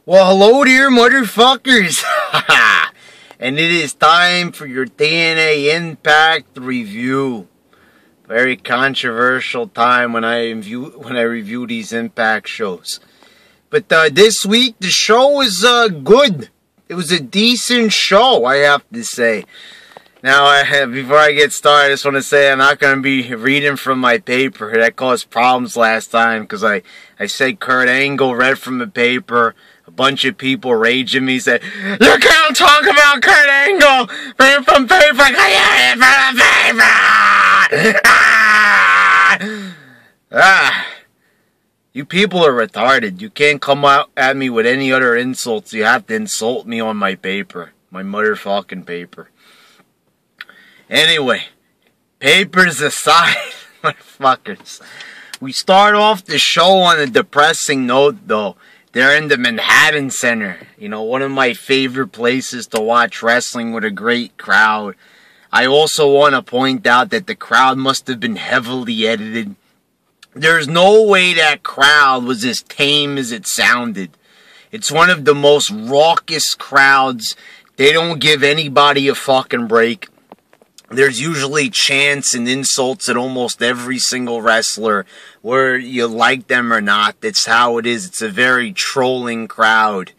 Well, hello there, motherfuckers! And it is time for your TNA Impact review. Very controversial time when I review these Impact shows. But this week, the show was good. It was a decent show, I have to say. Now, before I get started, I just want to say I'm not going to be reading from my paper. That caused problems last time because I said Kurt Angle read from the paper. A bunch of people raged at me, said, "You can't talk about Kurt Angle read from paper because you read from the paper!" You people are retarded. You can't come out at me with any other insults. You have to insult me on my paper. My motherfucking paper. Anyway, papers aside, motherfuckers. We start off the show on a depressing note, though. They're in the Manhattan Center. You know, one of my favorite places to watch wrestling with a great crowd. I also want to point out that the crowd must have been heavily edited. There's no way that crowd was as tame as it sounded. It's one of the most raucous crowds. They don't give anybody a fucking break. There's usually chants and insults at almost every single wrestler, whether you like them or not. That's how it is. It's a very trolling crowd.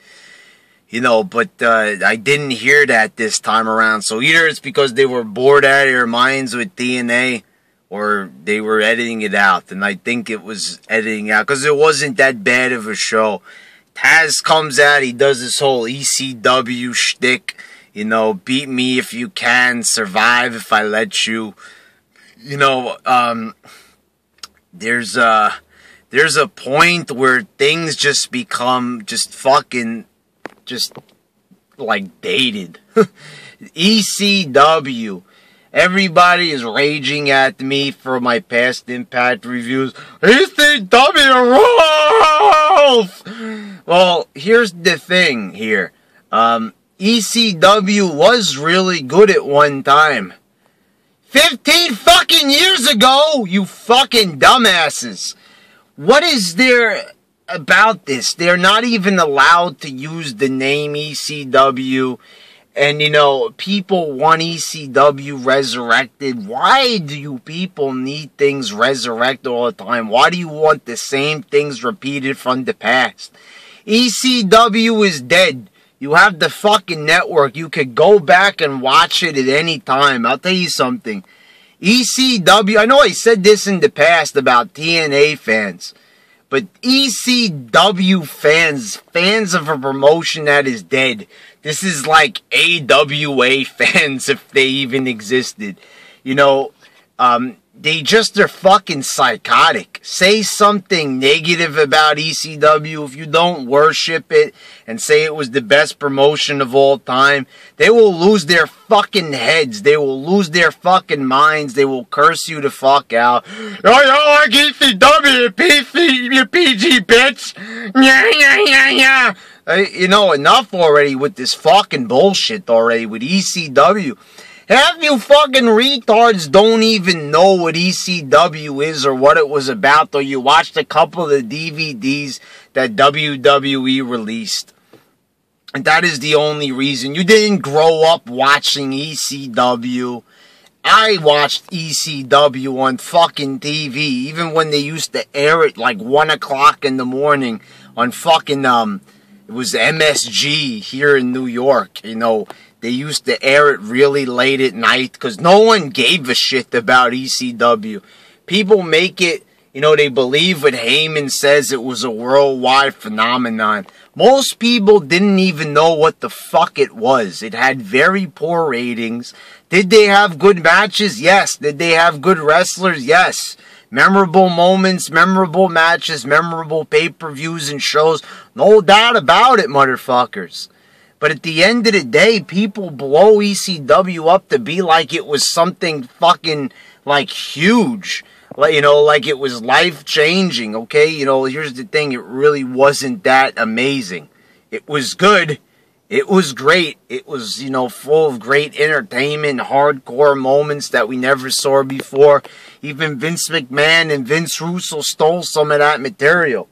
You know, but I didn't hear that this time around. So either it's because they were bored out of their minds with TNA, or they were editing it out. And I think it was editing out, because it wasn't that bad of a show. Taz comes out, he does this whole ECW shtick. You know, beat me if you can, survive if I let you. You know, there's a point where things just become like dated. ECW. Everybody is raging at me for my past Impact reviews. ECW rules! Well, here's the thing here. ECW was really good at one time. 15 fucking years ago, you fucking dumbasses. What is there about this? They're not even allowed to use the name ECW. And, you know, people want ECW resurrected. Why do you people need things resurrected all the time? Why do you want the same things repeated from the past? ECW is dead. You have the fucking network. You could go back and watch it at any time. I'll tell you something. ECW, I know I said this in the past about TNA fans, but ECW fans of a promotion that is dead. This is like AWA fans if they even existed. You know, they just are fucking psychotic. Say something negative about ECW. If you don't worship it and say it was the best promotion of all time, they will lose their fucking heads. They will lose their fucking minds. They will curse you the fuck out. Oh, you like ECW, you PG bitch. Yeah. You know, enough already with this fucking bullshit already with ECW. Half you fucking retards don't even know what ECW is or what it was about, though you watched a couple of the DVDs that WWE released. And that is the only reason. You didn't grow up watching ECW. I watched ECW on fucking TV, even when they used to air it like 1 o'clock in the morning on fucking, it was MSG here in New York, you know. They used to air it really late at night because no one gave a shit about ECW. People make it, you know, they believe what Heyman says it was a worldwide phenomenon. Most people didn't even know what the fuck it was. It had very poor ratings. Did they have good matches? Yes. Did they have good wrestlers? Yes. Memorable moments, memorable matches, memorable pay-per-views and shows. No doubt about it, motherfuckers. But at the end of the day, people blow ECW up to be like it was something fucking, like, huge. Like, you know, like it was life-changing, okay? You know, here's the thing. It really wasn't that amazing. It was good. It was great. It was, you know, full of great entertainment, hardcore moments that we never saw before. Even Vince McMahon and Vince Russo stole some of that material.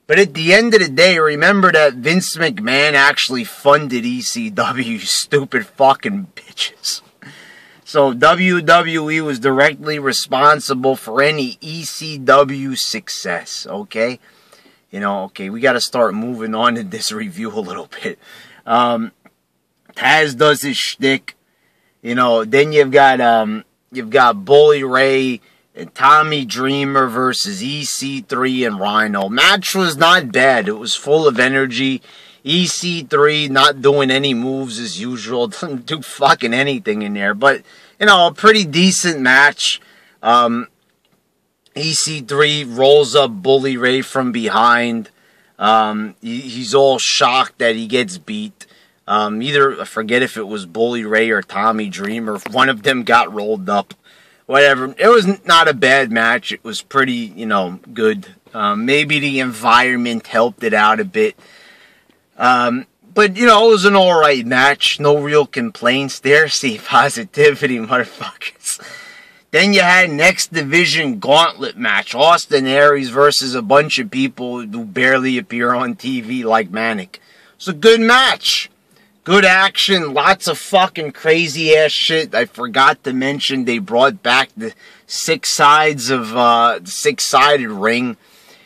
But at the end of the day, remember that Vince McMahon actually funded ECW, you stupid fucking bitches. So WWE was directly responsible for any ECW success, okay? You know, okay, we got to start moving on in this review a little bit. Taz does his shtick, you know. Then you've got Bully Ray and Tommy Dreamer versus EC3 and Rhino. Match was not bad. It was full of energy. EC3 not doing any moves as usual. Doesn't do fucking anything in there. But, you know, a pretty decent match. EC3 rolls up Bully Ray from behind. He's all shocked that he gets beat. I forget if it was Bully Ray or Tommy Dreamer. One of them got rolled up. Whatever. It was not a bad match. It was pretty, you know, good. Maybe the environment helped it out a bit. But, you know, it was an alright match. No real complaints there. See, positivity, motherfuckers. Then you had next division gauntlet match. Austin Aries versus a bunch of people who barely appear on TV like Manic. It's a good match. Good action. Lots of fucking crazy ass shit. I forgot to mention they brought back the six-sided ring.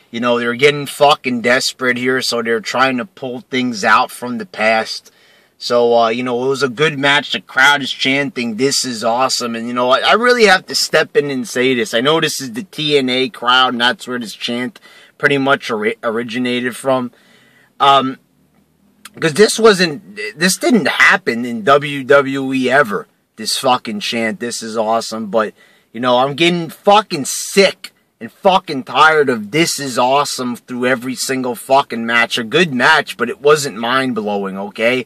You know, they're getting fucking desperate here, so they're trying to pull things out from the past. So, you know, it was a good match. The crowd is chanting, "This is awesome." And, you know, I really have to step in and say this. I know this is the TNA crowd, and that's where this chant pretty much originated from. Because this didn't happen in WWE ever. This fucking chant, "This is awesome." But, you know, I'm getting fucking sick and fucking tired of "This is awesome" through every single fucking match. A good match, but it wasn't mind-blowing, okay?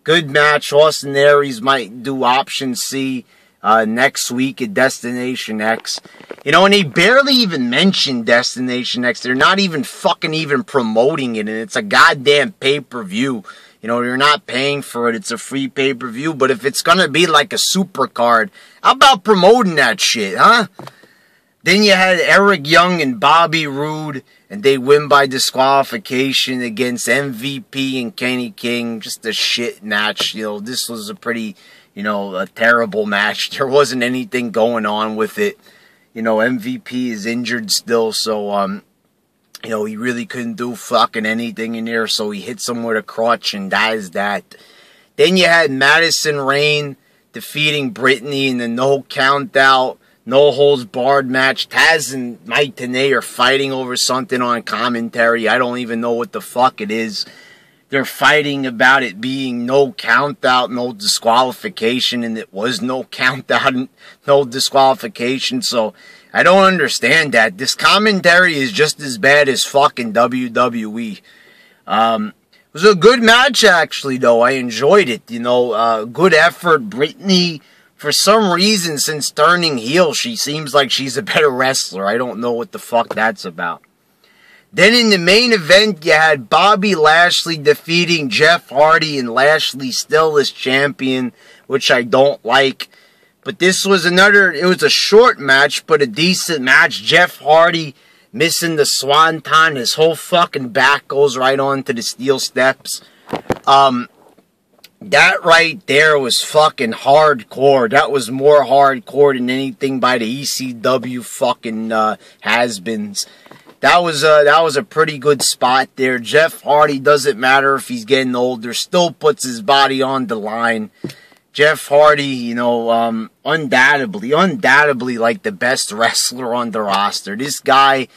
Good match. Austin Aries might do option C next week at Destination X. You know, and they barely even mentioned Destination X. They're not even promoting it, and it's a goddamn pay-per-view. You know, you're not paying for it. It's a free pay-per-view. But if it's gonna be like a super card, how about promoting that shit, huh? Then you had Eric Young and Bobby Roode, and they win by disqualification against MVP and Kenny King. Just a shit match. You know, this was a pretty, you know, a terrible match. There wasn't anything going on with it. You know, MVP is injured still, so, you know, he really couldn't do fucking anything in there, so he hits him with a crutch, and that is that. Then you had Madison Rayne defeating Brittany in the no count out, no holds barred match. Taz and Mike Tenay are fighting over something on commentary. I don't even know what the fuck it is. They're fighting about it being no count out, no disqualification, and it was no count out, no disqualification. So I don't understand that. This commentary is just as bad as fucking WWE. It was a good match, actually, though. I enjoyed it. You know, good effort. Brittany, for some reason, since turning heel, she seems like she's a better wrestler. I don't know what the fuck that's about. Then in the main event, you had Bobby Lashley defeating Jeff Hardy, and Lashley still is champion, which I don't like. But this was it was a short match, but a decent match. Jeff Hardy missing the swanton. His whole fucking back goes right onto the steel steps. That right there was fucking hardcore. That was more hardcore than anything by the ECW fucking has-beens. That was a pretty good spot there. Jeff Hardy, doesn't matter if he's getting older, still puts his body on the line. Jeff Hardy, you know, undoubtedly like the best wrestler on the roster. This guy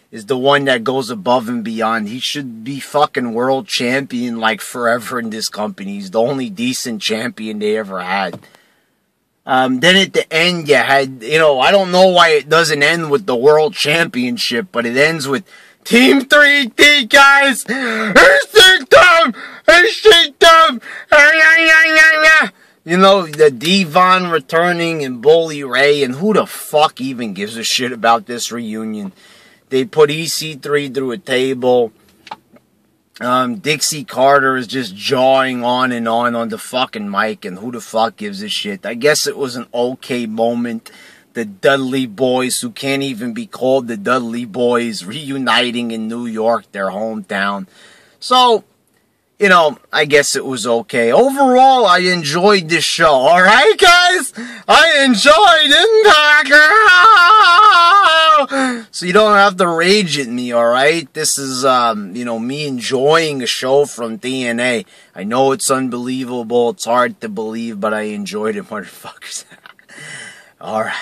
is the one that goes above and beyond. He should be fucking world champion like forever in this company. He's the only decent champion they ever had. Then at the end, you had, you know, I don't know why it doesn't end with the world championship, but it ends with Team 3D, guys. You know, the Devon returning and Bully Ray, and who the fuck even gives a shit about this reunion? They put EC3 through a table. Dixie Carter is just jawing on the fucking mic, and who the fuck gives a shit? I guess it was an okay moment. The Dudley Boys, who can't even be called the Dudley Boys, reuniting in New York, their hometown. So, you know, I guess it was okay. Overall, I enjoyed this show. Alright, guys? I enjoyed Impact! So you don't have to rage at me, alright? This is, you know, me enjoying a show from TNA. I know it's unbelievable. It's hard to believe, but I enjoyed it, motherfuckers. Alright.